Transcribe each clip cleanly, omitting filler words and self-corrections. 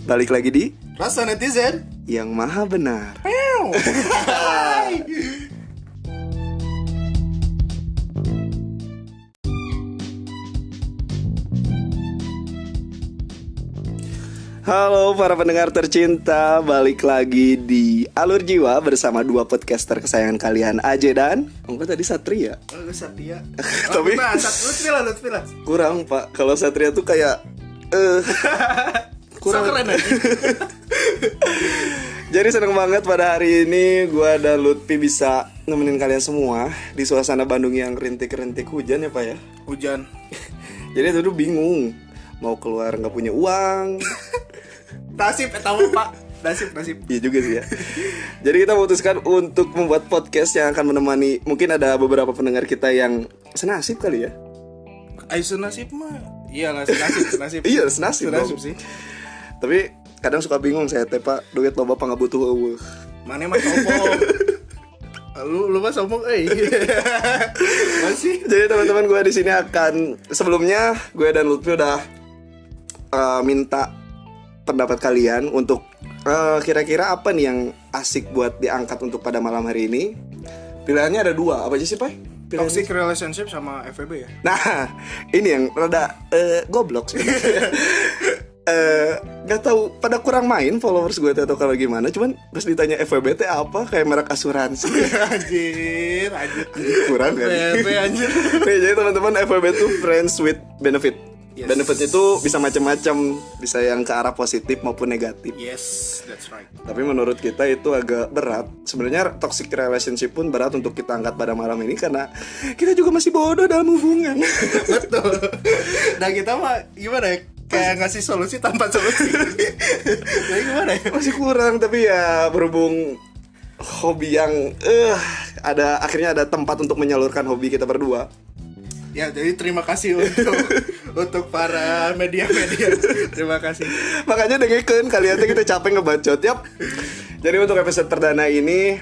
Balik lagi di Rasa Netizen Yang Maha Benar. Halo para pendengar tercinta, balik lagi di Alur Jiwa bersama dua podcaster kesayangan kalian, Aje dan tadi Satria. Lu Satria. Tapi Satria. kurang pak, kalau Satria tuh kayak kurang. So keren aja. Jadi seneng banget pada hari ini gue dan Lutfi bisa nemenin kalian semua di suasana Bandung yang rintik-rintik hujan ya pak ya. Hujan. Jadi itu tuh bingung mau keluar nggak punya uang. Nasib tahu Pak. Nasib. Iya juga sih ya. Jadi kita memutuskan untuk membuat podcast yang akan menemani. Mungkin ada beberapa pendengar kita yang senasib kali ya. Aisu nasib mah. Iya lah senasib. Iya senasib sih. Tapi kadang suka bingung saya teh pak, duit lo bapak nggak butuh. Mana mah sombong. Lu mah sombong Masih. Jadi teman-teman gue di sini akan, sebelumnya gue dan Lutfi udah minta pendapat kalian untuk kira-kira apa nih yang asik buat diangkat untuk pada malam hari ini. Pilihannya ada dua, apa aja sih Pak? Toxic relationship sama FWB ya. Nah, ini yang rada goblok sih. Gak tahu pada kurang main followers gue atau kalau gimana. Cuman pas ditanya FWB apa, kayak merek asuransi. Anjir. Kurang kan? Anjir. Nih, jadi teman-teman, FWB itu friends with benefit. Yes. Benefit itu bisa macam-macam, bisa yang ke arah positif maupun negatif. Yes, that's right. Tapi menurut kita itu agak berat. Sebenarnya toxic relationship pun berat untuk kita angkat pada malam ini karena kita juga masih bodoh dalam hubungan. Betul. Nah kita mah gimana ya? Kayak ngasih solusi tanpa solusi. Jadi gimana ya? Masih kurang, tapi ya berhubung hobi yang akhirnya ada tempat untuk menyalurkan hobi kita berdua. Ya, jadi terima kasih untuk para media-media. Terima kasih. Makanya dengerin kalian tuh kita capek ngebacot. Yap. Jadi untuk episode perdana ini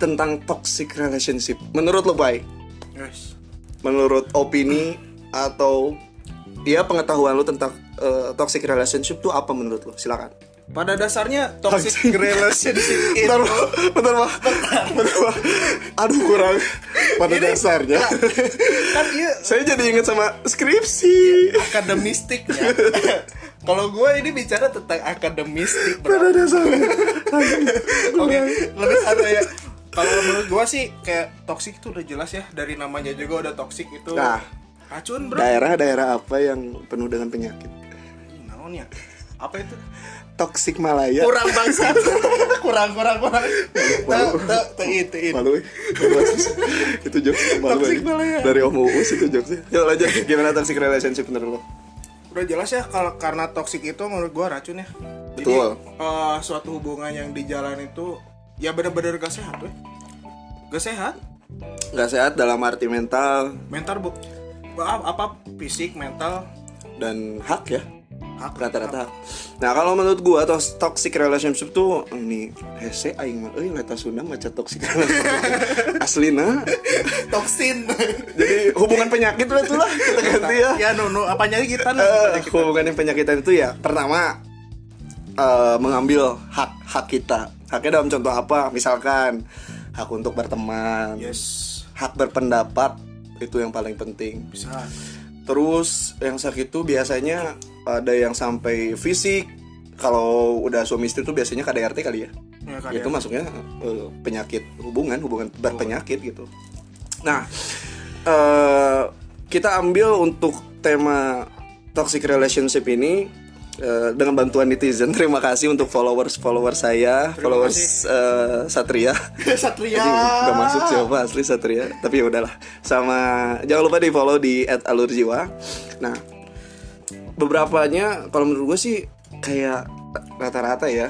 tentang toxic relationship. Menurut lo, Bay? Yes. Menurut opini atau ya pengetahuan lo tentang toxic relationship tuh apa menurut lo? Silakan. Pada dasarnya toxic relationship itu Bentar, Pak. Aduh, kurang. Pada Ini, dasarnya kan iya saya jadi ingat sama skripsi. akademistik ya. Kalau gue ini bicara tentang akademistik, Pada dasarnya. Oke, lebih santai ya. Kalau menurut gue sih kayak toxic itu udah jelas ya, dari namanya juga udah toxic itu. Nah, racun, bro. daerah-daerah apa yang penuh dengan penyakit? Naon ya? Apa itu? Toxic Malaya. Kurang bangsat. kurang. Itu. Malu. Itu jokes malu. Toxic Malaya. Dari Om Uus itu jokesnya. Yuk lanjut. Gimana toxic relationship menurut lo? Udah jelas ya, kalau karena toxic itu menurut gua racun ya. Jadi Betul. Suatu hubungan yang di jalan itu ya benar-benar gak sehat, weh. Gak sehat. Gak sehat dalam arti mental Mental apa fisik, mental dan hak ya. hak Rata-rata. Nah, kalau menurut gua toxic relationship tuh ini hese aing mah leta Sunda maca toxic relationship. Aslina toksin. jadi hubungan penyakit lah kita ganti ya. Ya apanya kita Hubungan yang penyakitan itu ya pertama mengambil hak kita. Haknya dalam contoh apa? Misalkan hak untuk berteman, Yes. hak berpendapat, itu yang paling penting. Bisa. Terus yang sakit itu biasanya ada yang sampai fisik. Kalau udah suami istri itu biasanya KDRT kali ya. Ya, Itu masuknya penyakit hubungan berpenyakit gitu. Nah, kita ambil untuk tema toxic relationship ini dengan bantuan netizen. Terima kasih untuk followers saya, Satria. Satria. Gak masuk siapa asli Satria, tapi ya udahlah. Sama jangan lupa di follow di @alurjiwa. Nah, beberapanya kalau menurut gue sih kayak rata-rata ya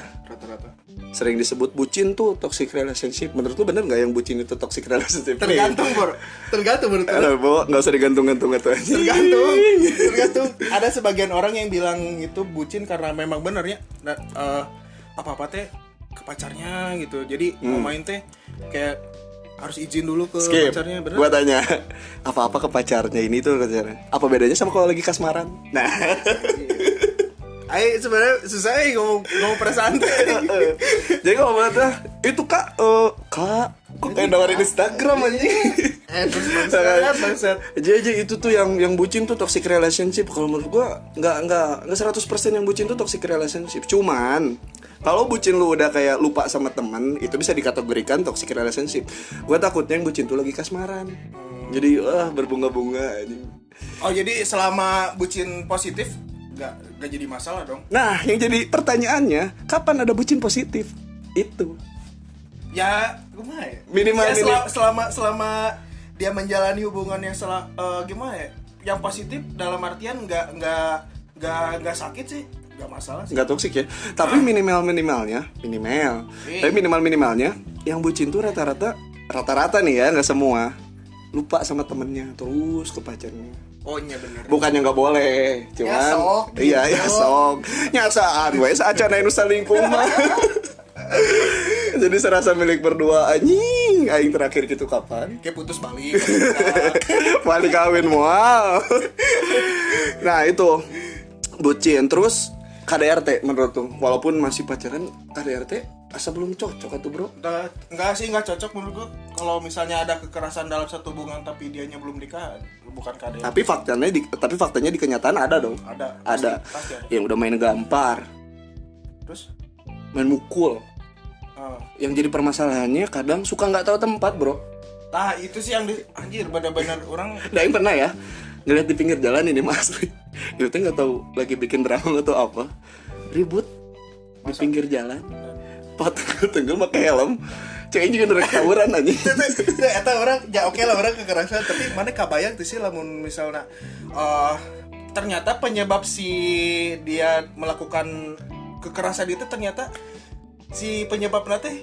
sering disebut bucin tuh toxic relationship. Menurut lu bener nggak yang bucin itu toxic relationship? Tergantung menurut gue. Bawa nggak usah digantung-gantung atau aja. Tergantung. Ada sebagian orang yang bilang itu bucin karena memang bener ya. Apa-apa teh ke pacarnya gitu. Jadi mau main teh kayak harus izin dulu ke pacarnya, bener? Gua tanya, apa-apa ke pacarnya ini tuh pacarnya. Apa bedanya sama kalau lagi kasmaran? Nah, Ayo sebenarnya susah ngomong perasaan teh. Jadi kalau menurut itu kak kok kayak nawarin Instagram anjing. Terus bangsat. Jadi itu tuh yang bucin tuh toxic relationship. Kalau menurut gua nggak 100% yang bucin tuh toxic relationship. Cuman kalau bucin lu udah kayak lupa sama teman, itu bisa dikategorikan toxic relationship. Gua takutnya yang bucin tuh lagi kasmaran. Jadi berbunga-bunga anjing. Oh jadi selama bucin positif nggak jadi masalah dong? Nah, yang jadi pertanyaannya, kapan ada bucin positif? Itu. Ya gimana ya? Minimal ya, selama dia menjalani hubungan yang gimana ya? Yang positif dalam artian nggak sakit sih, nggak masalah sih. Nggak toksik ya. Tapi minimalnya, tapi minimalnya, yang bucin tuh rata-rata nih ya, nggak semua. Lupa sama temennya, terus ke pacarnya. Oh iya bener. Bukannya nggak boleh, cuman iya ya sok. Nyasaan we saacana nu salingkuh mah. Jadi serasa milik berdua anjing. Aing terakhir gitu kapan? Kayak putus balik. Balik kawin mual. Nah, itu bucin. Terus KDRT menurut tuh, walaupun masih pacaran, KDRT asa belum cocok atuh, Bro. Enggak sih, enggak cocok menurut gua. Kalau misalnya ada kekerasan dalam satu hubungan tapi dianya belum nikah, bukan KDRT. Tapi faktanya di kenyataan ada dong. Ada. Pasti ada. Yang udah main gampar, Terus main mukul. Yang jadi permasalahannya kadang suka nggak tahu tempat, Bro. Nah, itu sih yang anjir benar-benar orang. Nah, yang pernah ya ngeliat di pinggir jalan ini Mas. Itu teh nggak tahu lagi bikin drama atau apa. Ribut di pinggir jalan. Tenggel pakai helm. Cewek juga nerek tawuran aja. Eta orang ya oke lah orang kekerasan, tapi mana kabayang tuh sih lamun misalnya ternyata penyebab si dia melakukan kekerasan itu ternyata si penyebabnya teh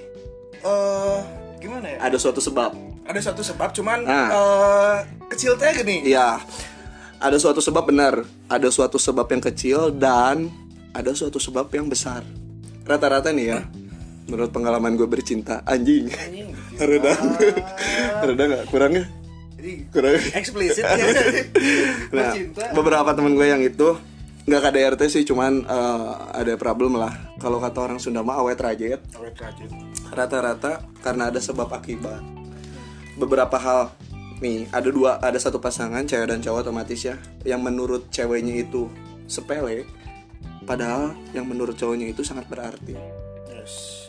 gimana ya? Ada suatu sebab. Ada suatu sebab cuman kecil teh gini. Iya. Ada suatu sebab benar. Ada suatu sebab yang kecil dan ada suatu sebab yang besar. Rata-rata nih ya. Menurut pengalaman gue bercinta, anjing. Reda nggak kurangnya? Kurang Eksplisit ya. Nah, beberapa temen gue yang itu nggak KDRT sih, cuman ada problem lah. Kalau kata orang Sunda mah awet rajet. Rata-rata karena ada sebab akibat. Beberapa hal nih, ada satu pasangan cewek dan cowok otomatis ya, yang menurut ceweknya itu sepele, padahal yang menurut cowoknya itu sangat berarti. Yes.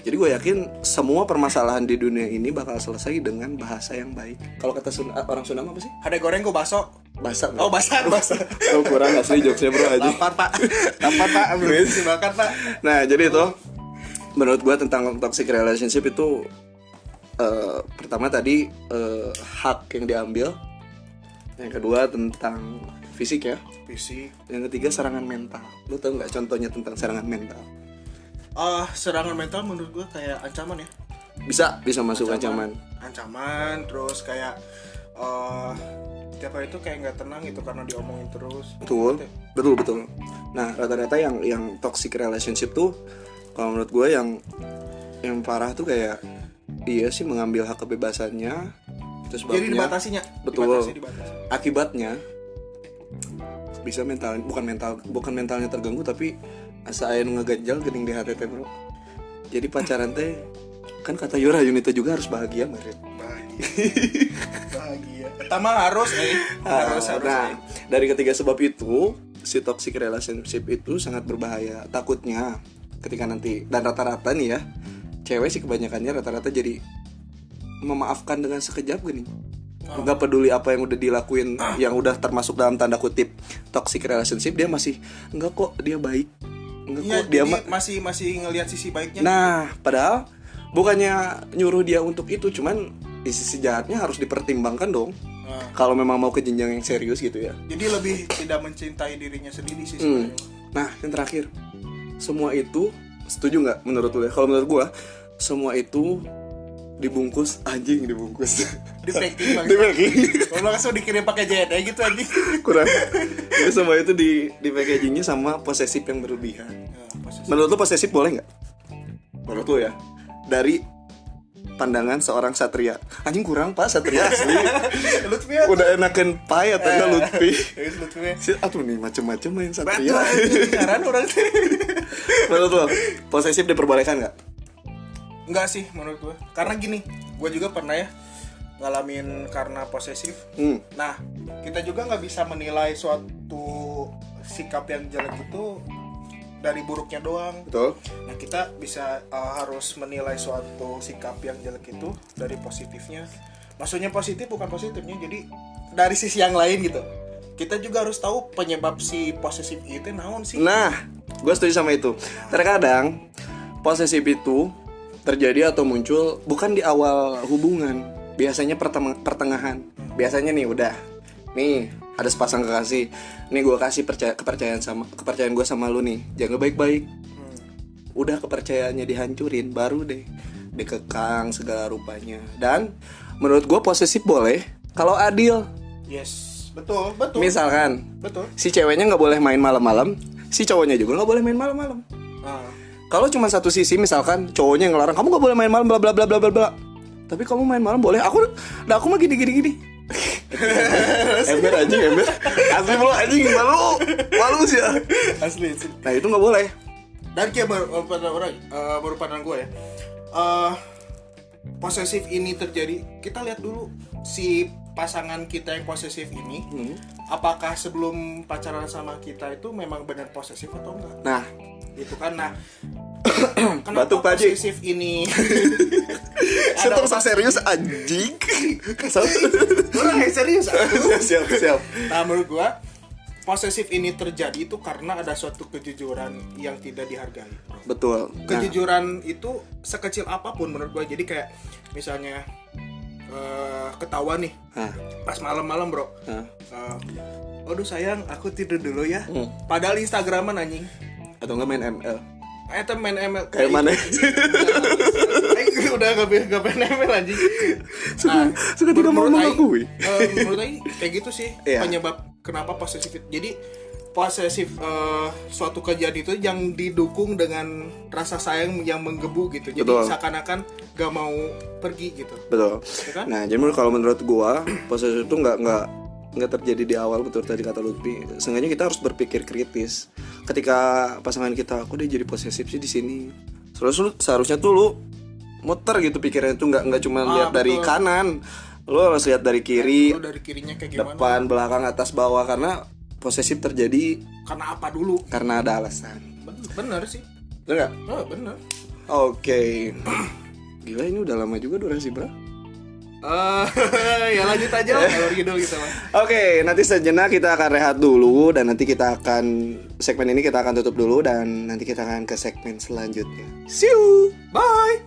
Jadi gue yakin semua permasalahan di dunia ini bakal selesai dengan bahasa yang baik. Kalau kata orang Sunda apa sih? Ada goreng gue baso. Bahasa. Oh bahasa. Oh kurang asli jokesnya bro aja. Lapar pak. Belum dimakan pak. Nah jadi itu menurut gue tentang toxic relationship itu pertama tadi hak yang diambil. Yang kedua tentang fisik ya. Fisik. Yang ketiga serangan mental. Lu tau nggak contohnya tentang serangan mental? Serangan mental menurut gue kayak ancaman ya. Bisa masuk ancaman. Terus kayak tiap hari itu kayak nggak tenang gitu karena diomongin terus. Betul. Nah rata-rata yang toxic relationship tuh kalau menurut gue yang parah tuh kayak dia sih mengambil hak kebebasannya. Itu sebabnya. Jadi dibatasinya. Betul. Akibatnya bisa bukan mentalnya terganggu, tapi asa aya nu ngaganjal geuning di hati teh, Bro. Jadi pacaran teh kan kata Yura Yunita juga harus bahagia, Maren. Bahagia. Pertama harus. Nah, dari ketiga sebab itu, si toxic relationship itu sangat berbahaya. Takutnya ketika nanti, dan rata-rata nih ya, cewek sih kebanyakannya rata-rata jadi memaafkan dengan sekejap gini. Nggak peduli apa yang udah dilakuin, yang udah termasuk dalam tanda kutip toxic relationship, dia masih enggak kok, dia baik. Enggak kok, dia masih ngelihat sisi baiknya. Nah, padahal bukannya nyuruh dia untuk itu, cuman di sisi jahatnya harus dipertimbangkan dong. Kalau memang mau ke jenjang yang serius gitu ya. Jadi lebih tidak mencintai dirinya sendiri sih sebenarnya. Nah, yang terakhir, semua itu setuju nggak menurut lu ya? Kalau menurut gua, semua itu dibungkus. Di packing. Kalau langsung dikirim pakai JNE gitu anjing. Kurang. Jadi semua itu di packagingnya sama posesif yang berlebihan. Menurut lu posesif boleh nggak? Menurut lu ya? Dari pandangan seorang satria. Anjing kurang Pak satria asli. Lutfi Udah enakan payat ya Lutfi. Lutfi Aduh nih macem-macem main betul satria. ngaran orang teh. Menurut lo posesif diperbolehkan nggak? Enggak sih menurut gue, karena gini, gue juga pernah ya ngalamin karena posesif. Nah, kita juga nggak bisa menilai suatu sikap yang jelek itu dari buruknya doang. Betul. Nah, kita bisa harus menilai suatu sikap yang jelek itu dari positifnya. Maksudnya positif bukan positifnya, jadi dari sisi yang lain gitu. Kita juga harus tahu penyebab si posesif itu naon sih. Nah, gue setuju sama itu. Terkadang posesif itu terjadi atau muncul bukan di awal hubungan, biasanya pertengahan. Biasanya nih udah, nih ada sepasang kekasih, nih gue kasih kepercayaan gue sama lu nih, jaga baik-baik. Udah kepercayaannya dihancurin, baru deh dikekang segala rupanya. Dan menurut gue posesif boleh kalau adil. Yes, betul. Misalkan Betul. si ceweknya nggak boleh main malam-malam, si cowoknya juga nggak boleh main malam-malam. Kalau cuma satu sisi, misalkan cowoknya yang ngelarang kamu nggak boleh main malam bla bla bla bla bla, tapi kamu main malam boleh, aku mah gini. Ember asli bro, anjing malu sih ya. Asli. Nah itu nggak boleh. Dan kayak baru pandang gue ya, posesif ini terjadi, kita lihat dulu si pasangan kita yang posesif ini, apakah sebelum pacaran sama kita itu memang benar posesif atau enggak? Nah Gitu kan. Nah, Batuk, kenapa Pak Haji. posesif ini Setung serius anjing. orang yang serius Siap. Nah, menurut gua posesif ini terjadi itu karena ada suatu kejujuran yang tidak dihargai. Betul. Kejujuran itu sekecil apapun menurut gua. Jadi kayak misalnya ketahuan nih pas malam-malam bro, aduh sayang aku tidur dulu ya, padahal Instagraman anjing, Atau nggak main ML? Main ML Kayak mana? Udah gak main ML anjing. Suka tidak mau mengakui. Menurut Aing kayak gitu sih penyebab kenapa posesif. Jadi posesif suatu kejadian itu yang didukung dengan rasa sayang yang menggebu gitu. Jadi seakan-akan gak mau pergi gitu. Betul. Ya kan? Nah, jadi kalau menurut gua posesif itu nggak terjadi di awal, betul tadi kata Lutfi. Seenggaknya kita harus berpikir kritis. Ketika pasangan kita, aku dia jadi posesif sih di sini. Seharusnya tuh lu muter gitu pikirannya tuh, nggak cuma lihat dari kanan. Lu harus lihat dari kiri, dari kirinya kayak gimana? depan, belakang, atas, bawah, karena posesif terjadi karena apa dulu? karena ada alasan. Bener sih. Bener nggak? Oh, bener. Oke. Gila ini udah lama juga durasi bro. Ya lanjut aja lah kalau gitu mah. Oke, nanti sejenak kita akan rehat dulu dan nanti kita akan segmen ini kita akan tutup dulu dan nanti kita akan ke segmen selanjutnya. See you. Bye.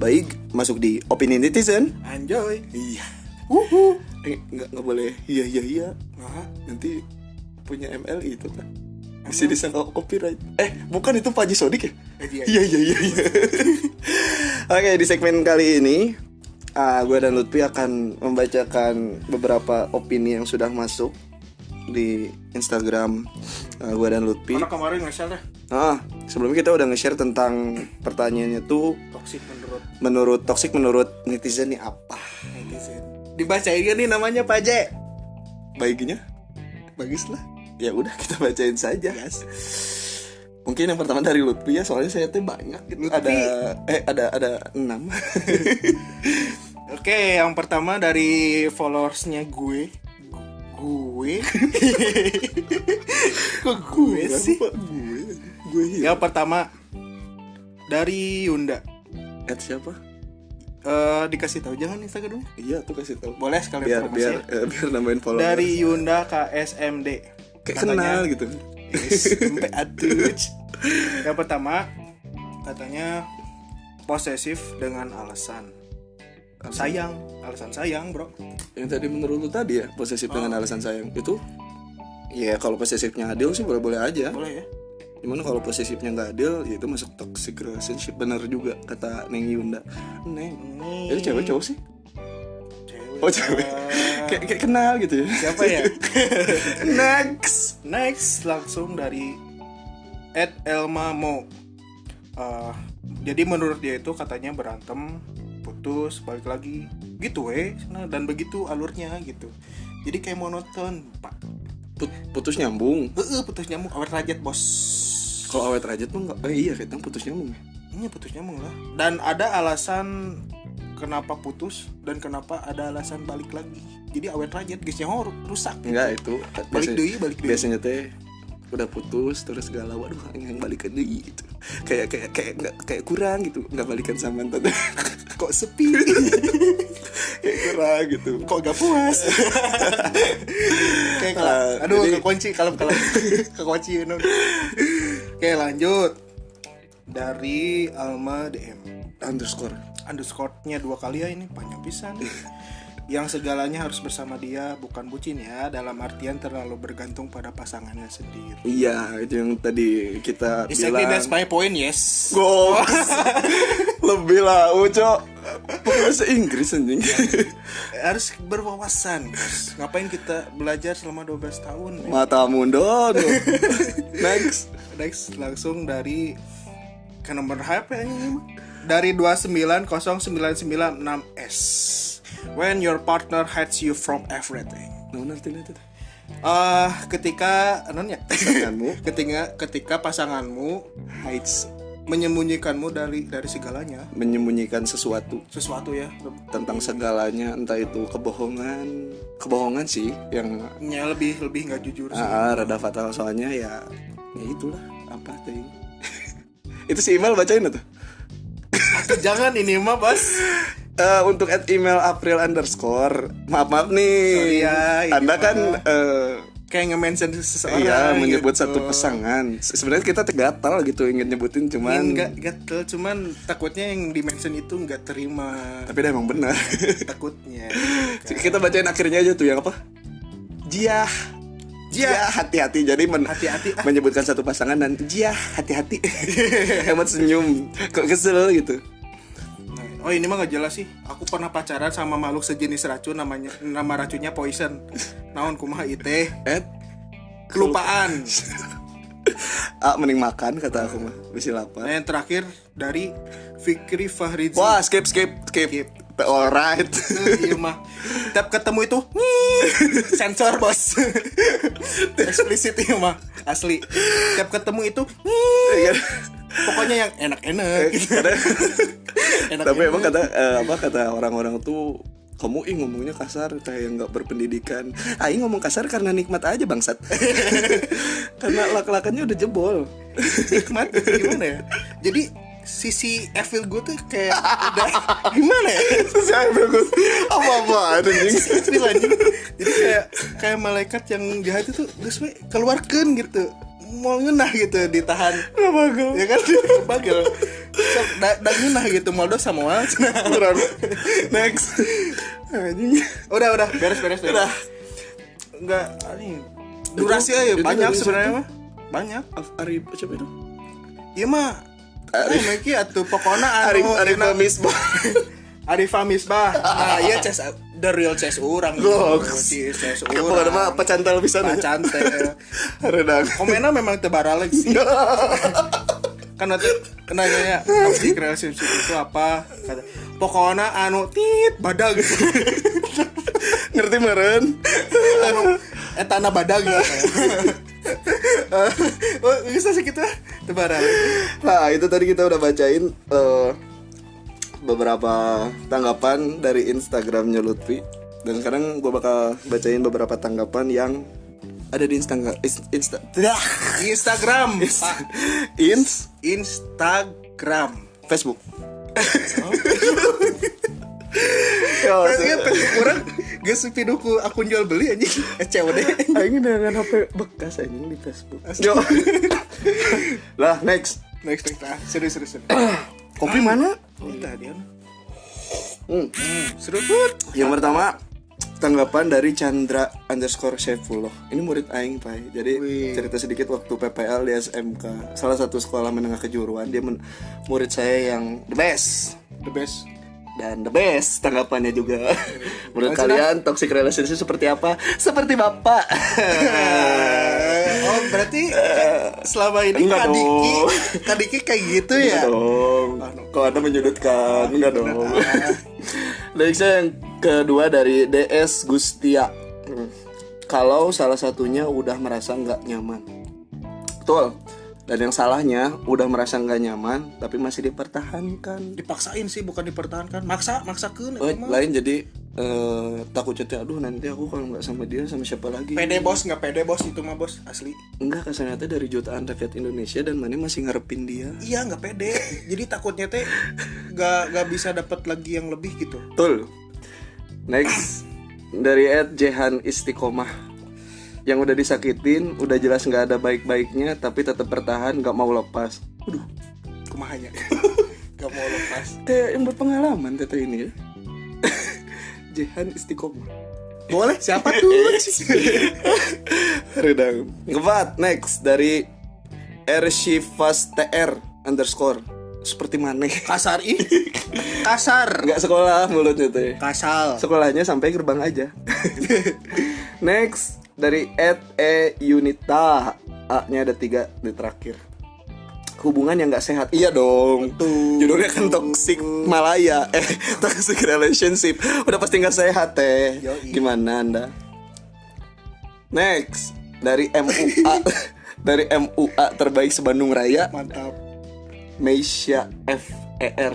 Baik, masuk di opini netizen. Enjoy. Iya. Nggak boleh. Iya. Nah, Nanti punya ML itu kan. Bisa disangka copyright. Bukan itu Pak Haji Sodik ya? Iya. Oke, di segmen kali ini gue dan Lutfi akan membacakan beberapa opini yang sudah masuk di Instagram gue dan Lutfi. karena kemarin nge-share deh. Sebelumnya kita udah nge-share tentang pertanyaannya tuh Toxic menurut netizen nih apa? netizen. Dibacain kan nih namanya Pak J. Baiknya bagus lah. Ya udah kita bacain saja. Yes. Mungkin yang pertama dari Lutfi ya, soalnya saya tuh banyak gitu. Ada 6. Oke, yang pertama dari followersnya gue. Kok gue sih? Gue Yang pertama dari Yunda. siapa? Dikasih tahu jangan Instagramnya. Iya tuh kasih tahu. Boleh sekalian biar nambahin follower. Dari Yunda KSMD. Kayak kenal gitu. Sampai atuh. Yang pertama katanya posesif dengan alasan sayang, bro. Yang tadi menurut lu tadi ya, posesif dengan alasan sayang itu. Ya kalau posesifnya adil sih boleh-boleh aja. Boleh ya. Gimana kalau posesifnya nggak adil, ya itu masuk toxic relationship, bener juga kata Neng Yunda. Neng. Itu cewek cowok sih? Cewek. Oh cewek. Kayak kenal gitu ya. Siapa ya? Next. Next langsung dari @elmamo. Jadi menurut dia itu katanya berantem, putus, balik lagi, gitu dan begitu alurnya gitu. Jadi kayak monoton, Pak. Putus nyambung. Putus nyambung, awet rajat bos. Kalau awet rajat mah enggak. Iya kayaknya putus nyambung ya. Ini putus nyambung lah. Dan ada alasan kenapa putus dan kenapa ada alasan balik lagi. Jadi awet rajat guysnya rusak. Enggak itu. Balik deui. Biasanya teh udah putus terus galau, waduh yang balikan deui gitu. Kayak kurang gitu, enggak balikan sama mantan. Kok sepi. Kayak kurang gitu. Kok gak puas. Kayak aduh jadi, kekunci kekunci Oke lanjut. Dari Alma DM underscore-nya 2 kali ya, ini panjang pisan. Yang segalanya harus bersama dia, bukan bucin ya, dalam artian terlalu bergantung pada pasangannya sendiri. Iya, itu yang tadi kita exactly, bilang. that's my point, yes. Go. Lebih lah, Uco. Bahasa Inggris anjing. Harus berwawasan, guys. Ngapain kita belajar selama 12 tahun? Mata mundon. Next langsung dari ke nomor HP ini dari 2909996S. When your partner hides you from everything. Ketika pasanganmu hides, menyembunyikanmu dari segalanya, menyembunyikan sesuatu ya tentang segalanya, entah itu kebohongan sih yang ya lebih nggak jujur sih. Rada fatal soalnya ya itulah apa teh. Itu si email bacain tuh. Jangan ini mah bos. Untuk email April underscore, maaf nih. Sorry ya, Anda kan kayak nge-mention seseorang. Iya, menyebut gitu. satu pasangan. Sebenarnya kita gatal gitu ingin nyebutin, cuman nggak gatal, cuman takutnya yang di-mention itu nggak terima. Tapi dah emang benar. Takutnya. Kan. Kita bacain akhirnya aja tuh yang apa? Jia hati-hati. Jadi hati-hati menyebutkan satu pasangan dan Jia hati-hati. Hemat senyum. Kok kesel gitu. Oh ini mah gak jelas sih. Aku pernah pacaran sama makhluk sejenis racun, nama racunnya poison. Naon kumaha ite? Kelupaan. Mending makan kata aku mah. Bisi lapar. Nah, yang terakhir dari Fikri Fahrizi. Wah, skip. Alright. Iya mah. Tiap ketemu itu sensor bos. Eksplisit iya mah. Asli. Tiap ketemu itu pokoknya yang enak-enak gitu. Tapi emang kata orang-orang tuh kamu ngomongnya kasar kayak nggak berpendidikan. Aing ngomong kasar karena nikmat aja bangsat. Karena lak-lakannya udah jebol. Nikmat gimana ya? Jadi sisi evil gue tuh kayak udah gimana ya? Sisi evil gue apa anjing? Jadi kayak malaikat yang jahat itu terus keluarkan gitu. Mau ngenah gitu ditahan bagel ya kan bagel dan ngenah gitu modal sama next anjing udah beres udah enggak ini durasi aja banyak sebenarnya mah banyak Arif siapa itu iya mah Meki atuh pokona Arifah Misbah. Nah, iya CS the real CS urang. CS urang. Pokoknya mah pecantel pisan. Pecantel. Redang. Komennya memang teu baraleg sih. Kan nanti nanya toxic relationship itu apa? Kata, pokoknya anu tit badag. Ngerti meren? Anu etana badag ya. Bisa segitu teu baraleg. Nah, itu tadi kita udah bacain beberapa tanggapan dari Instagramnya Lutfi. Dan sekarang gue bakal bacain beberapa tanggapan yang ada di Instagram. Facebook. Rasanya Facebook orang gak sepi duku akun jual beli anjing COD. Aing dengan HP bekas anjing di Facebook. Lah next. Serius. Kopi mana? Tadi Seru banget. Yang pertama tanggapan dari Chandra underscore Saifullah. Ini murid aing Pak. Jadi cerita sedikit waktu PPL di SMK, salah satu sekolah menengah kejuruan. Dia murid saya yang the best. Dan the best tanggapannya juga. Menurut Maksudnya? kalian toxic relationship seperti apa? Seperti bapak. Oh berarti selama ini Enggak dong. Kak Diki kayak gitu Enggak ya? dong. Kok Anda menyudutkan? Enggak dong. Next yang kedua dari DS Gustia. Kalau salah satunya udah merasa nggak nyaman. Betul. Dan yang salahnya udah merasa nggak nyaman tapi masih dipertahankan. Dipaksain sih bukan dipertahankan. Maksakeun Oh, itu mah. lain jadi takut chatnya, aduh nanti aku kalau nggak sama dia sama siapa lagi. Pede bos, nggak pede bos itu mah bos asli. Enggak, kesannya teh dari jutaan rakyat Indonesia dan mana masih ngarepin dia. Iya nggak pede. Jadi takutnya teh nggak bisa dapat lagi yang lebih gitu. Betul. Next dari @jehan istiqomah. Yang udah disakitin, udah jelas nggak ada baik-baiknya, tapi tetap bertahan, nggak mau lepas. Waduh, Kumahanya. Gak mau lepas. kayak yang berpengalaman teteh ini ya. Jehan istiqomah. Boleh siapa tuh? Redang. Keempat, next dari Rshivas TR _ seperti mana? Kasar ih. Kasar. Nggak sekolah mulutnya teh. Kasal. Sekolahnya sampai gerbang aja. Next dari @e_unita, A-nya ada 3 di terakhir. Hubungan yang nggak sehat. Iya dong. Tuh. Judulnya kan toxic Malaya. Toxic relationship. Udah pasti nggak sehat teh. Yoi. Gimana Anda? Next dari MUA. Dari MUA terbaik sebandung Raya, Mantap. Meisha FER.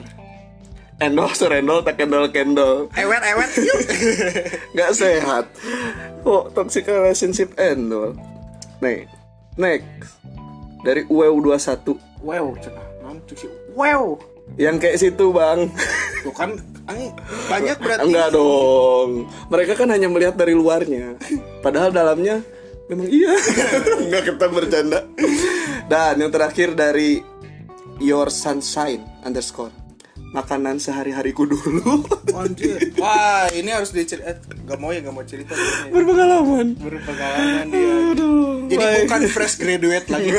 Rendol tak kendol. Ewet yuk. Nggak sehat. Oh, toxic relationship endol. Next dari UW21. Wow, cenah. Nanti sih. Wow. Yang kayak situ bang. Tuh kan banyak berarti. Enggak dong. Mereka kan hanya melihat dari luarnya. Padahal dalamnya memang iya. Enggak, kita bercanda. Dan yang terakhir dari Your Sunshine _ makanan sehari-hariku dulu. Anjir. Wah, ini harus diceritain. Gak mau cerita. Berpengalaman. Berpengalaman dia. Aduh. Jadi baik. bukan fresh graduate lagi.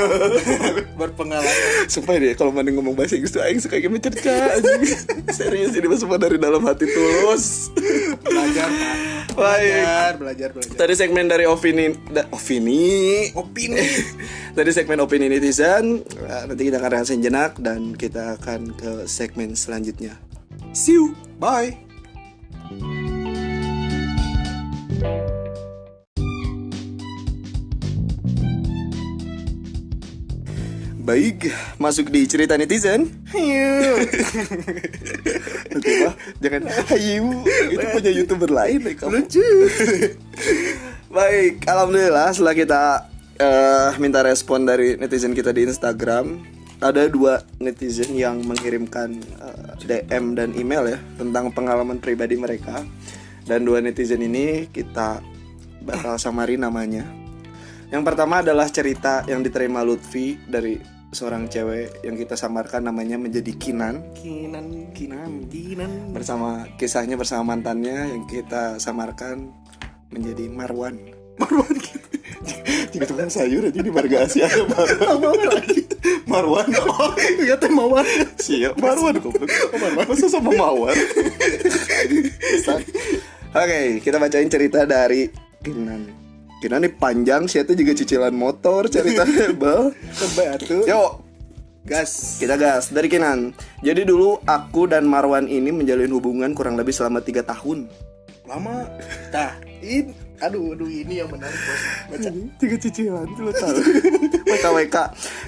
Berpengalaman. Sumpah deh, kalau mana ngomong bahasa Inggris tuh aing suka kayak mencerca anjing. Serius, ini semua dari dalam hati tulus. Belajar, Pak. Belajar. Tadi segmen dari opini. Tadi segmen opini netizen. Nanti kita akan rehasin jenak dan kita akan ke segmen selanjutnya. See you. Bye. Baik, masuk di cerita netizen. Oke, Pak, jangan hayu. Itu punya YouTuber lain deh kamu. Baik, alhamdulillah setelah kita minta respon dari netizen kita di Instagram, ada 2 netizen yang mengirimkan DM dan email ya tentang pengalaman pribadi mereka. Dan 2 netizen ini kita bakal samarin namanya. Yang pertama adalah cerita yang diterima Lutfi dari seorang cewek yang kita samarkan namanya menjadi Kinan. Bersama kisahnya bersama mantannya yang kita samarkan menjadi Marwan. Jika tukang sayur aja di Marga Asia ada Marwan. Oh, iya teh Mawar. Siap, Marwan goblok. Marwan masa sama Mawar. Oke, kita bacain cerita dari Kinan. Kinan nih panjang, siapa juga cicilan motor ceritanya bal. Coba atuh. Yuk, Gas. kita gas dari Kinan. Jadi dulu aku dan Marwan ini menjalin hubungan kurang lebih selama 3 tahun. Lama. Tah, aduh ini yang menarik bos. Baca. 3 cicilan tuh lo tahu. WK.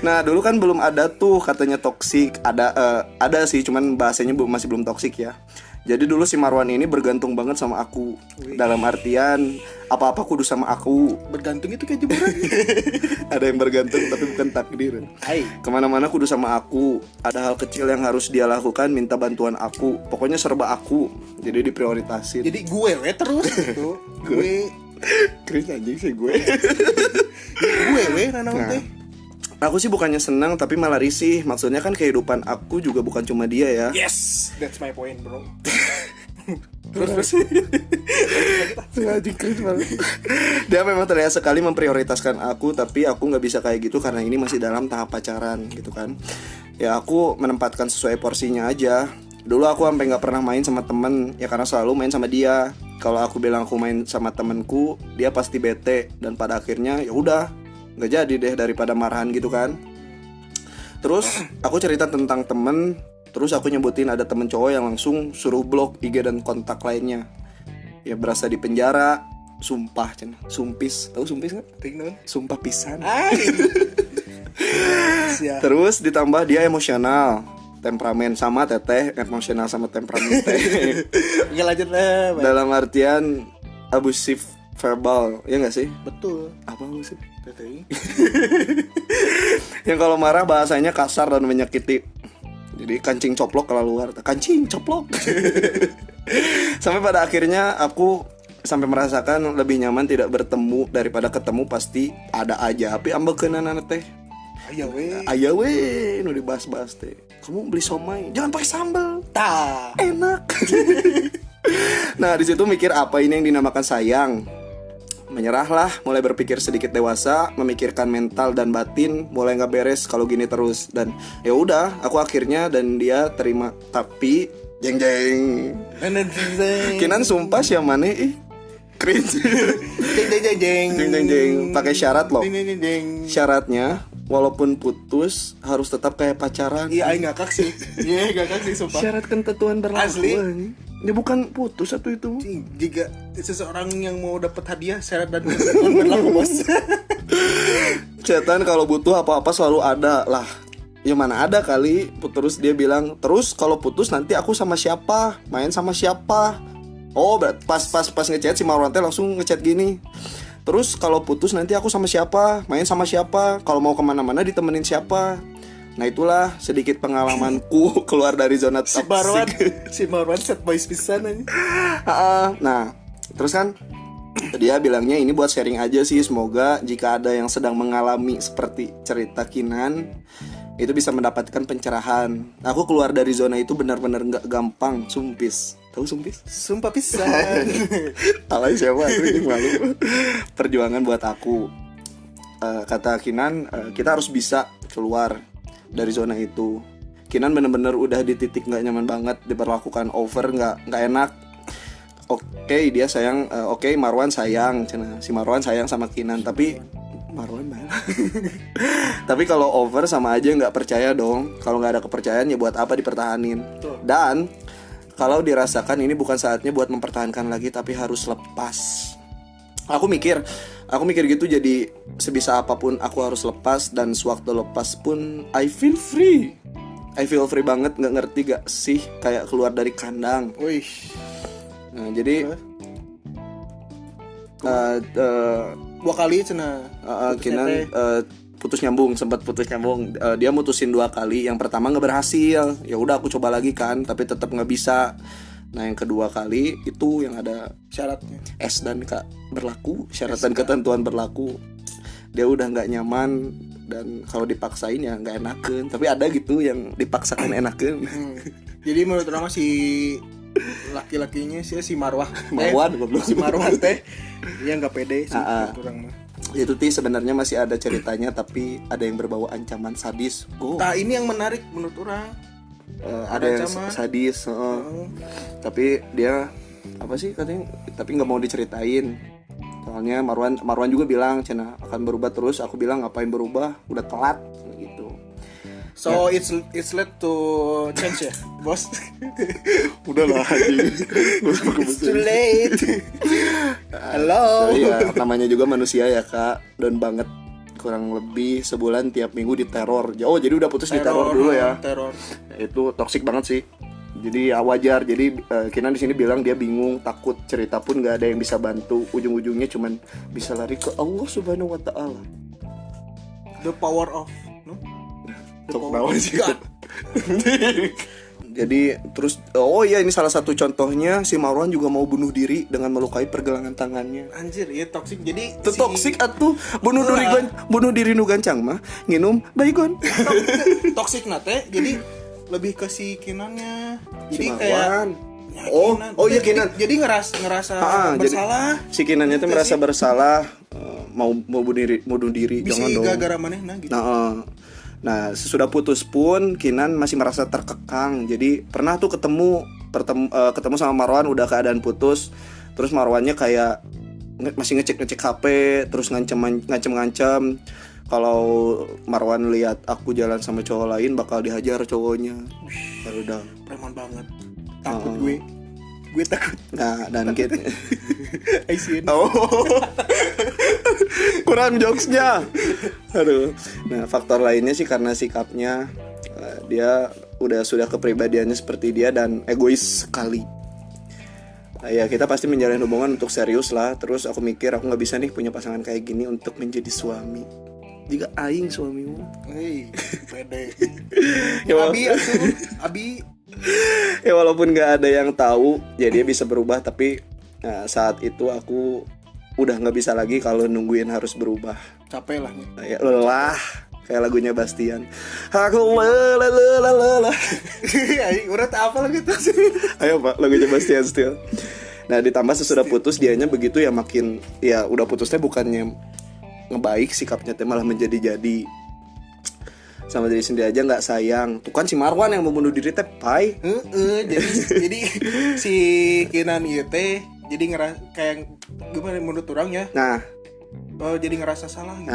Nah dulu kan belum ada tuh katanya toksik. Ada sih, cuman bahasanya masih belum toksik ya. Jadi dulu si Marwan ini bergantung banget sama aku. Dalam artian apa-apa kudu sama aku. Bergantung itu kayak jemuran. Ada yang bergantung tapi bukan takdir. Hai. Kemana-mana kudu sama aku. Ada hal kecil yang harus dia lakukan, minta bantuan aku. Pokoknya serba aku. Jadi diprioritasin. Jadi gue terus tuh. Gue Chris anjing sih gue. nanaon teh. Aku sih bukannya senang tapi malah risih. Maksudnya kan kehidupan aku juga bukan cuma dia ya. Yes, that's my point, bro. Terus anjing Chris banget. Dia memang terlihat sekali memprioritaskan aku, tapi aku nggak bisa kayak gitu karena ini masih dalam tahap pacaran gitu kan. Ya aku menempatkan sesuai porsinya aja. Dulu aku sampai nggak pernah main sama temen ya karena selalu main sama dia. Kalau aku bilang aku main sama temenku, dia pasti bete dan pada akhirnya ya udah nggak jadi deh daripada marahan gitu kan. Terus aku cerita tentang temen, terus aku nyebutin ada temen cowok yang langsung suruh blok IG dan kontak lainnya. Ya berasa di penjara, sumpah cen, sumpis, tahu sumpis nggak? Sumpah pisan. Terus ditambah dia emosional, temperamen sama teteh, emosional sama temperamen teh. Oke lanjut lah. Dalam artian abusif verbal, ya nggak sih? Betul. Apa abusif? Teteh. Yang kalau marah bahasanya kasar dan menyakiti. Jadi kancing coplok kalau luar, kancing coplok. Sampai pada akhirnya aku sampai merasakan lebih nyaman tidak bertemu daripada ketemu pasti ada aja. Tapi ambekeun teh. Aya we, nu dibahas-bahas teh. Kamu beli somai, jangan pakai sambal. Tah. Enak. Nah, di situ mikir apa ini yang dinamakan sayang. Menyerahlah, mulai berpikir sedikit dewasa, memikirkan mental dan batin, mulai nggak beres kalau gini terus. Dan ya udah, aku akhirnya dan dia terima. Tapi jeng jeng. Kinan sumpah sih mana cringe. Jeng. Pakai syarat loh. Syaratnya walaupun putus harus tetap kayak pacaran. Iya, aing ngakak sih. Iya, ngakak sih sumpah. Syarat ketentuan berlaku. Asli. Ya bukan putus satu itu. Jika seseorang yang mau dapat hadiah syarat dan ketentuan berlaku bos. Cetan kalau butuh apa-apa selalu ada lah. Ya mana ada kali. Terus dia bilang, terus kalau putus nanti aku sama siapa, main sama siapa. Oh pas ngechat si Marwan teh langsung ngechat gini. Terus kalau putus nanti aku sama siapa, main sama siapa, kalau mau kemana-mana ditemenin siapa. Nah itulah sedikit pengalamanku keluar dari zona toxic. Si Marwan set boys pisan aja. Nah terus kan dia bilangnya ini buat sharing aja sih. Semoga jika ada yang sedang mengalami seperti cerita Kinan, itu bisa mendapatkan pencerahan. Aku keluar dari zona itu benar-benar gak gampang. Sumpis. Tahu sumpis? Sumpah pisan. Alay siapa aku ini malu. Perjuangan buat aku. Kata Kinan, kita harus bisa keluar dari zona itu. Kinan bener-bener udah di titik nggak nyaman banget, diperlakukan over, nggak enak. Oke, dia sayang. Oke, Marwan sayang, si Marwan sayang sama Kinan, tapi Marwan mana? Tapi kalau over sama aja nggak percaya dong. Kalau nggak ada kepercayaan ya buat apa dipertahanin? Dan kalau dirasakan ini bukan saatnya buat mempertahankan lagi, tapi harus lepas. Aku mikir gitu, jadi sebisa apapun aku harus lepas, dan sewaktu lepas pun I feel free banget, nggak ngerti gak sih kayak keluar dari kandang. Wih. Nah jadi dua kali cenah. Kinan sempat putus nyambung. Dia mutusin 2 kali. Yang pertama nggak berhasil. Ya udah aku coba lagi kan, tapi tetap nggak bisa. Nah yang kedua kali itu yang ada Syaratnya S dan K berlaku, syarat dan ketentuan berlaku. Dia udah nggak nyaman dan kalau dipaksain ya nggak enakan. Tapi ada gitu yang dipaksakan enakan. Jadi menurut orang si laki-lakinya si Marwan si Marwan teh dia nggak pede sih orang mah. Itu sebenarnya masih ada ceritanya, tapi ada yang berbau ancaman sadis. Nah ini yang menarik menurut orang. Ada yang sadis, tapi dia apa sih katanya, tapi nggak mau diceritain. Soalnya Marwan juga bilang Cina akan berubah terus. Aku bilang ngapain berubah, udah telat gitu. So ya. it's led to change ya, bos. Udahlah it's too late. Halo. Iya, namanya juga manusia ya kak, dan banget. Kurang lebih sebulan tiap minggu diteror. Oh jadi udah putus diteror dulu ya. Teror. Itu toksik banget sih. Jadi wajar. Jadi Kinan di sini bilang dia bingung, takut, cerita pun nggak ada yang bisa bantu. Ujung-ujungnya cuman bisa lari ke Allah Subhanahu Wa Taala. The power of, no? The power of God. Jadi terus ini salah satu contohnya, si Marwan juga mau bunuh diri dengan melukai pergelangan tangannya. Anjir, iya toksik. Jadi toksik atuh bunuh diri nu gancang mah nginum baygon. Toksik nate jadi lebih ke si Kinannya. Jadi si kayak Kinan. Kinan. Jadi ngerasa bersalah. Jadi, si Kinannya tuh merasa bersalah, mau bunuh diri bisa jangan dong. Gara-gara manehna gitu. Nah sesudah putus pun Kinan masih merasa terkekang. Jadi pernah tuh ketemu sama Marwan udah keadaan putus. Terus Marwannya kayak masih ngecek HP, terus ngancem kalau Marwan lihat aku jalan sama cowok lain bakal dihajar cowoknya. Baru udah Preman banget. Takut gue takut. nah dan kita Aisin. oh kurang jokesnya. Aduh. Nah faktor lainnya sih karena sikapnya, dia sudah kepribadiannya seperti dia dan egois sekali. Ya kita pasti menjalin hubungan untuk serius lah. Terus aku mikir aku nggak bisa nih punya pasangan kayak gini untuk menjadi suami. Jika aing suamimu. Hei, pede. Ya, Abi. Ya walaupun nggak ada yang tahu, ya dia bisa berubah. Tapi saat itu aku udah nggak bisa lagi kalau nungguin harus berubah. Capek lah. Ya lelah. Kayak lagunya Bastian. Aku lelah. Udah apa lagi tuh? Ayo Pak, lagunya Bastian still. Nah ditambah sesudah putus dianya begitu ya makin, ya udah putusnya bukannya ngebaik sikapnya teh malah menjadi-jadi. Sama diri sendiri aja nggak sayang. Tuh kan si Marwan yang membunuh diri teh pai. Jadi si Kinan ieu teh jadi kayak gimana menurut orang ya? Nah, jadi ngerasa salah gitu.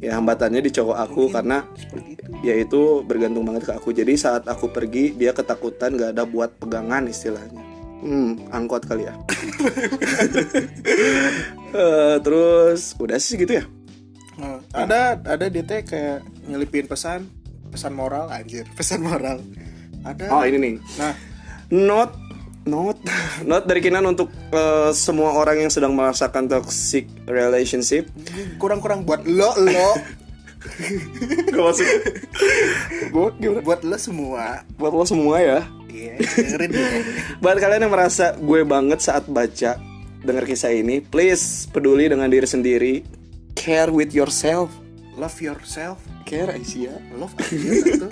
Ya hambatannya di cowok aku Mungkin karena seperti itu. ya itu bergantung banget ke aku. Jadi saat aku pergi dia ketakutan gak ada buat pegangan istilahnya. Angkot kali ya. Terus udah sih gitu ya. Ada dia teh kayak nyelipin pesan moral anjir, pesan moral. Ada. Oh ini nih. Nah, Not dari Kinan untuk semua orang yang sedang merasakan toxic relationship. kurang buat lo. Gak masuk. Buat lo semua. Buat lo semua ya. Iya, dengerin ya. Buat kalian yang merasa gue banget saat baca dengar kisah ini, please peduli dengan diri sendiri. Care with yourself. Love yourself. Care Aisyah. Love Aisyah.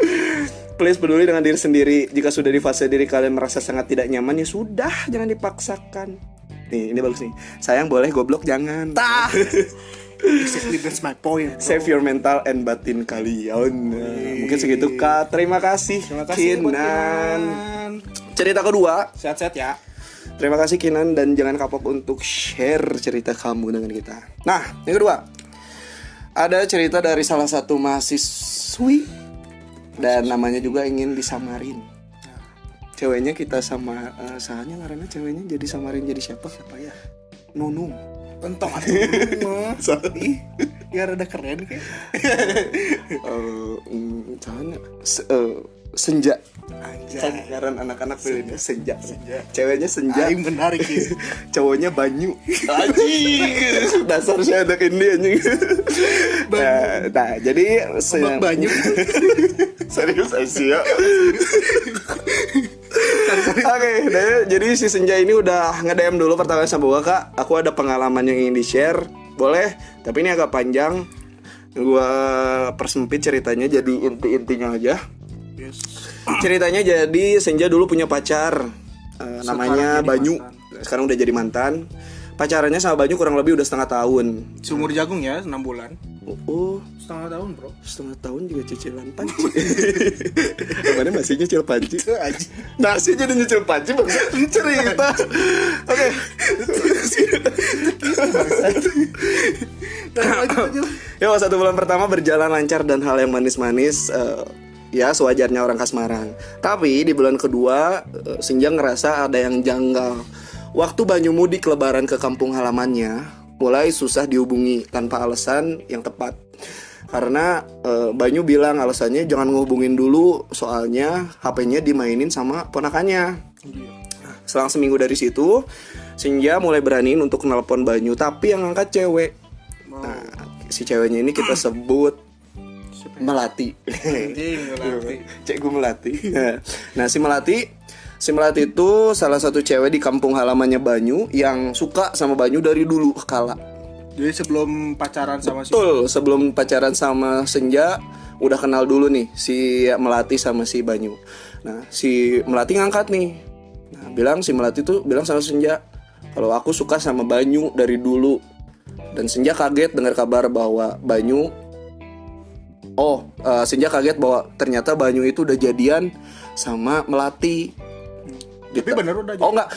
Please peduli dengan diri sendiri. Jika sudah di fase diri kalian merasa sangat tidak nyaman, ya sudah, jangan dipaksakan. Nih, ini bagus nih. Sayang boleh, goblok jangan. Exactly, that's my point, bro. Save your mental and batin kalian. Mungkin segitu Kak. Terima kasih buat Kinan. Kinan. Cerita kedua. Sehat-sehat ya. Terima kasih Kinan dan jangan kapok untuk share cerita kamu dengan kita. Nah, yang kedua. Ada cerita dari salah satu mahasiswi dan namanya juga ingin disamarin. Ceweknya kita sama soalnya karena ceweknya jadi samarin jadi siapa ya? Nunung. Entong ih, ya rada keren kayak. Soalnya Senja. Anjay. Kan ngaran anak-anak pilihnya Senja. Ceweknya Senja. Aing menarik ya. Cowoknya Banyu. Anjing. Dasar saya anak ini anjing. Nah, jadi Banyu. serius Asia. Oke, jadi si Senja ini udah nge-DM dulu pertama sama gua, Kak. Aku ada pengalaman yang ingin di-share. Boleh, tapi ini agak panjang. Gua persempit ceritanya jadi inti-intinya aja. Yes. Ceritanya jadi Senja dulu punya pacar, namanya Banyu. Mantan. Sekarang udah jadi mantan. Pacarannya sama Banyu kurang lebih udah setengah tahun. Seumur jagung ya, 6 bulan. Oh, Setengah tahun, bro. setengah tahun juga cicilan panci. Kemana masih nyicil panci? Itu aja. Nasi jadi nyicil panci bangsa. Cerita. Oke. Ya, 1 bulan pertama berjalan lancar dan hal yang manis-manis. Ya sewajarnya orang kasmaran. Tapi di bulan kedua Senja ngerasa ada yang janggal. Waktu Banyu mudik lebaran ke kampung halamannya, mulai susah dihubungi tanpa alasan yang tepat. Karena Banyu bilang alasannya jangan ngehubungin dulu, soalnya HP-nya dimainin sama ponakannya. Selang seminggu dari situ, Senja mulai beraniin untuk nelpon Banyu, tapi yang angkat cewek. Nah, si ceweknya ini kita sebut Melati. Cek gue Melati. Nah, si Melati itu salah satu cewek di kampung halamannya Banyu yang suka sama Banyu dari dulu kala. Jadi sebelum pacaran sama Betul, sebelum pacaran sama Senja udah kenal dulu nih si Melati sama si Banyu. Nah, si Melati ngangkat nih. Nah, si Melati tuh bilang sama Senja, kalau aku suka sama Banyu dari dulu. Dan Senja kaget dengar kabar bahwa Banyu Senja kaget bahwa ternyata Banyu itu udah jadian sama Melati. Tapi bener udah Oh enggak,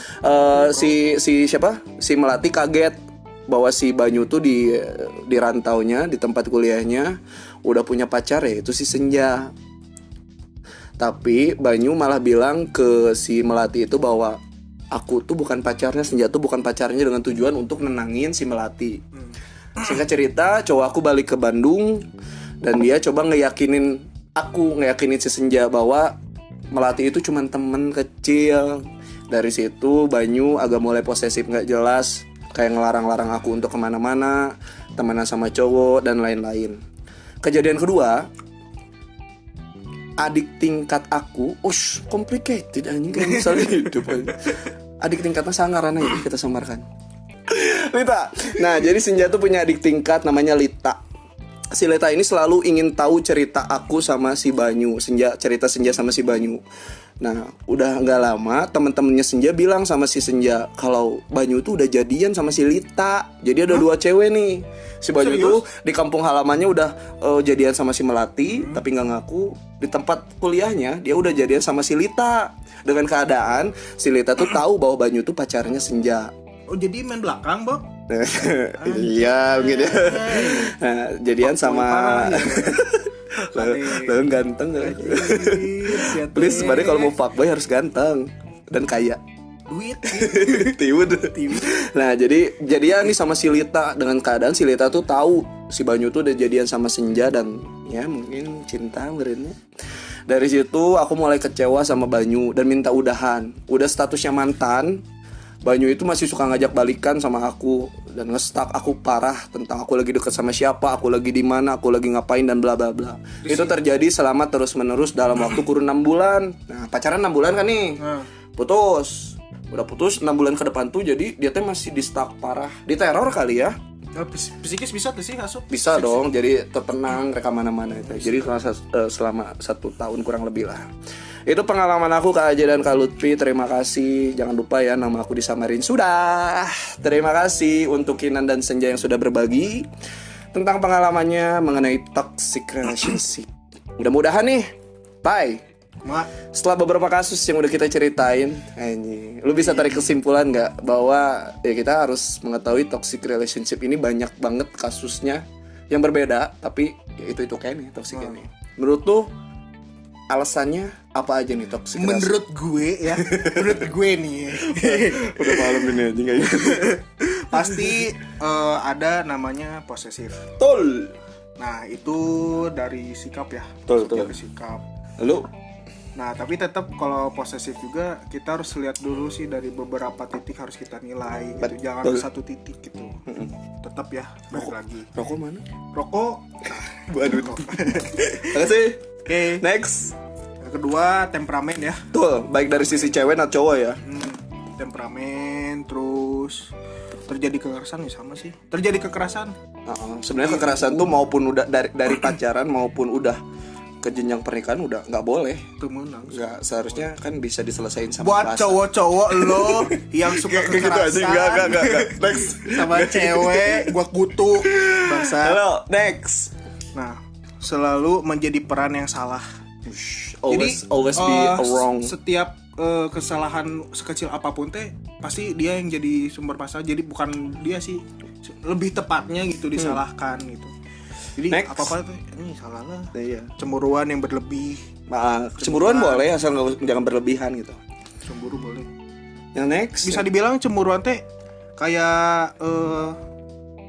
si siapa? Si Melati kaget bahwa si Banyu tuh di rantaunya, di tempat kuliahnya udah punya pacar ya, itu si Senja. Tapi Banyu malah bilang ke si Melati itu bahwa aku tuh bukan pacarnya, Senja tuh bukan pacarnya, dengan tujuan untuk nenangin si Melati. Singkat cerita, cowok aku balik ke Bandung dan dia coba ngeyakinin si Senja bahwa Melati itu cuma temen kecil. Dari situ Banyu agak mulai posesif, nggak jelas, kayak ngelarang-larang aku untuk kemana-mana, temenan sama cowok dan lain-lain. Kejadian kedua, adik tingkat aku, complicated anjing kayak misalnya hidup. Adik tingkatnya sangaran aja kita samarkan. Lita. Nah, jadi Senja tuh punya adik tingkat namanya Lita. Si Lita ini selalu ingin tahu cerita aku sama si Banyu. Cerita Senja sama si Banyu. Nah, udah nggak lama teman-temannya Senja bilang sama si Senja kalau Banyu tuh udah jadian sama si Lita. Jadi ada dua cewek nih. Si Banyu tuh di kampung halamannya udah jadian sama si Melati, tapi nggak ngaku. Di tempat kuliahnya dia udah jadian sama si Lita. Dengan keadaan si Lita tuh tahu bahwa Banyu tuh pacarnya Senja. Oh, jadi main belakang, Bo? Iya, mungkin ya. Nah, jadian sama Lalu ganteng. Please, sebenarnya kalau mau fuckboy harus ganteng dan kaya. Duit. Tiwud. Nah, jadi jadian nih sama si Lita. Dengan keadaan si Lita tuh tahu si Banyu tuh udah jadian sama Senja dan ya mungkin cinta berarti. Dari situ aku mulai kecewa sama Banyu dan minta udahan. Udah statusnya mantan, Banyu itu masih suka ngajak balikan sama aku dan nge-stalk aku parah tentang aku lagi deket sama siapa, aku lagi di mana, aku lagi ngapain dan bla bla bla. Itu terjadi selama terus-menerus dalam waktu kurun 6 bulan. Nah, pacaran 6 bulan kan nih. Putus. Udah putus 6 bulan ke depan tuh jadi dia tuh masih di-stalk parah. Diteror kali ya. Psikis bisa tuh sih asup? Bisa dong, jadi tertenang rekam mana-mana itu. Jadi selama 1 tahun kurang lebih lah. Itu pengalaman aku Kak Aja dan Kak Lutfi. Terima kasih. Jangan lupa ya nama aku disamarin. Sudah. Terima kasih untuk Kinan dan Senja yang sudah berbagi tentang pengalamannya mengenai toxic relationship. Mudah-mudahan nih, bye. Setelah beberapa kasus yang udah kita ceritain, lu bisa tarik kesimpulan nggak bahwa ya kita harus mengetahui toxic relationship ini banyak banget kasusnya yang berbeda, tapi ya itu kayak nih toxic ini. Menurut tuh alasannya apa aja nih toxic? Menurut gue ya, menurut gue nih. Udah malam ini aja kayaknya. Pasti ada namanya posesif. Betul. Nah, itu dari sikap ya. Betul. Dari sikap. Lalu nah, tapi tetap kalau posesif juga kita harus lihat dulu sih dari beberapa titik harus kita nilai gitu. Jangan satu titik gitu. Tetap ya, balik lagi. Rokok mana? Rokok. Waduh. Makasih. Oke. Next. Yang kedua, temperamen ya. Tuh, baik dari sisi cewek atau cowok ya. Temperamen, terus terjadi kekerasan ya sama sih. Terjadi kekerasan. Sebenarnya kekerasan tuh maupun udah dari pacaran maupun udah ke jenjang pernikahan udah nggak boleh. Itu menang. Nggak, seharusnya kan bisa diselesain sama buat bahasa. Cowok-cowok lo yang suka kekerasan. Enggak. Next. Sama cewek gua kutu bangsa. Halo, next. Nah, selalu menjadi peran yang salah. Always be wrong. Setiap kesalahan sekecil apapun teh pasti dia yang jadi sumber masalah. Jadi bukan dia sih, lebih tepatnya gitu disalahkan gitu. Jadi apa-apa tuh ini salah lah. Iya. Cemburuan yang berlebih. Cemburuan boleh asal jangan berlebihan gitu. Cemburu boleh. Yang next bisa dibilang cemburuan teh kayak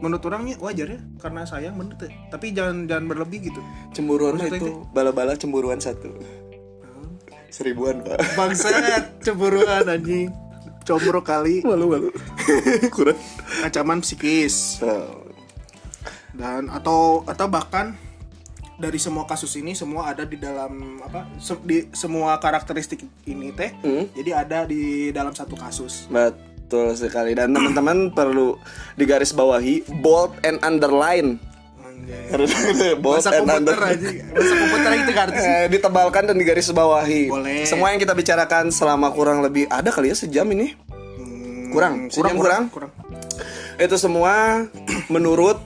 menurut orangnya wajar ya karena sayang bener teh. Tapi jangan berlebih gitu. Cemburuan itu bala-bala cemburuan 1. 1000-an Pak. Bangsat, cemburuan anjing. Combro kali. Malu. Kurang. Ancaman psikis. Dan atau bahkan dari semua kasus ini semua ada di dalam di semua karakteristik ini teh. Jadi ada di dalam satu kasus. Betul sekali, dan teman-teman perlu digarisbawahi bold and underline. Bold and underline. Bahasa komputer itu kan ditebalkan dan digarisbawahi. Boleh. Semua yang kita bicarakan selama kurang lebih ada kali ya sejam ini. Kurang. Itu semua menurut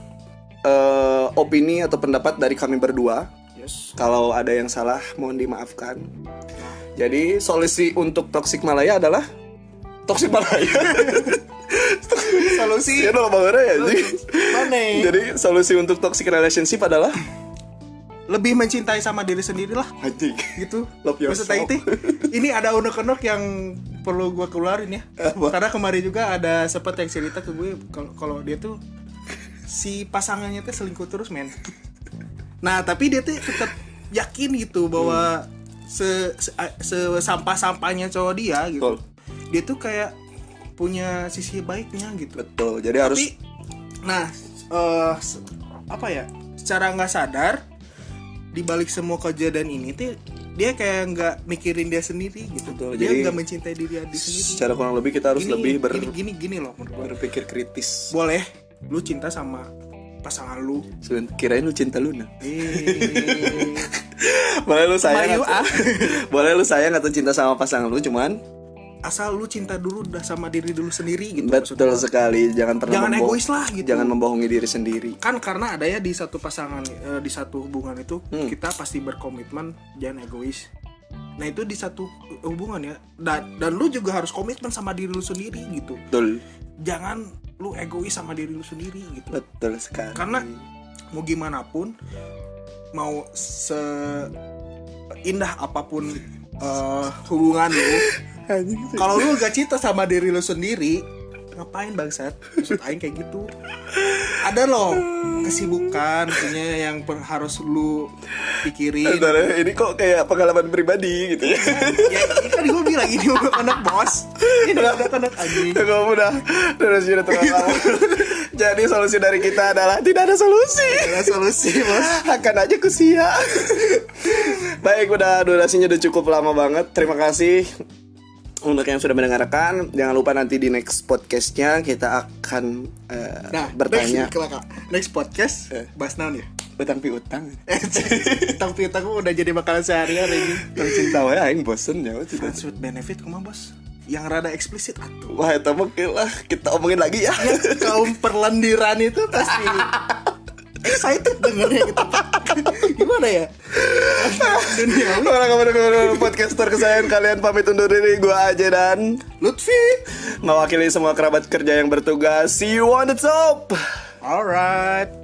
opini atau pendapat dari kami berdua Yes. Kalau ada yang salah mohon dimaafkan. Jadi solusi untuk toxic Malaya adalah toxic Malaya. Solusi Ya lo banget ya sih. mana? Jadi solusi untuk toxic relationship adalah Lebih mencintai sama diri sendiri lah anjing. gitu. Love yourself. Maksudnya itu ini ada unek-unek yang perlu gue keluarin ya. Apa? Karena kemarin juga ada sempet yang cerita ke gue kalau dia tuh si pasangannya tuh selingkuh terus men. Nah tapi dia tuh tetap yakin gitu bahwa sampah-sampahnya cowok dia gitu. Betul. Dia tuh kayak punya sisi baiknya gitu. Betul. Jadi harus Tapi nah apa ya? Secara nggak sadar di balik semua kejadian ini tuh dia kayak nggak mikirin dia sendiri gitu. Betul, Dia jadi nggak mencintai diri dia sendiri. secara kurang lebih kita harus lebih gini loh menurut gua. berpikir kritis. Boleh lu cinta sama pasangan lu. Kirain lu cinta Luna. Eh, Boleh lu sayang Mayu, atau, boleh lu sayang atau cinta sama pasangan lu, cuman asal lu cinta dulu udah sama diri dulu sendiri gitu. betul maksud gua. sekali. Jangan pernah Jangan egois lah gitu. Jangan membohongi diri sendiri. Kan karena ada ya di satu pasangan di satu hubungan itu kita pasti berkomitmen jangan egois. Nah itu di satu hubungan ya dan lu juga harus komitmen sama diri lu sendiri gitu. Betul. Jangan lu egois sama diri lu sendiri gitu. Betul sekali. Karena mau gimana pun, mau seindah apapun hubungan lu, kalau lu gak cinta sama diri lu sendiri, ngapain bangsat? Maksud aing kayak gitu. Ada loh kesibukan punya yang harus lu pikirin. Bentar ya, ini kok kayak pengalaman pribadi gitu ya. Ya ini kan gue bilang ini anak bos. Ini anak anjing. Kamu udah sudah terlalu lama. Jadi solusi dari kita adalah tidak ada solusi. Ada solusi bos. Akan aja kusia. Baik, udah durasinya udah cukup lama banget. Terima kasih untuk yang sudah mendengarkan. Jangan lupa nanti di next podcastnya kita akan bertanya Next podcast bahas naon ya? utang piutang. Utang piutang udah jadi makanan sehari-hari ini. Kalau cinta wae aing bosen ya. Friends with benefit kumaha bos? Yang rada eksplisit atuh. Wah, itu mungkin lah kita omongin lagi ya. Ya, kaum perlendiran itu pasti excited dengernya gitu. Gimana ya? Duniawi. Orang-orang podcaster kesayangan kalian pamit undur diri. Gua aja dan Lutfi mewakili semua kerabat kerja yang bertugas. See you on the top. Alright.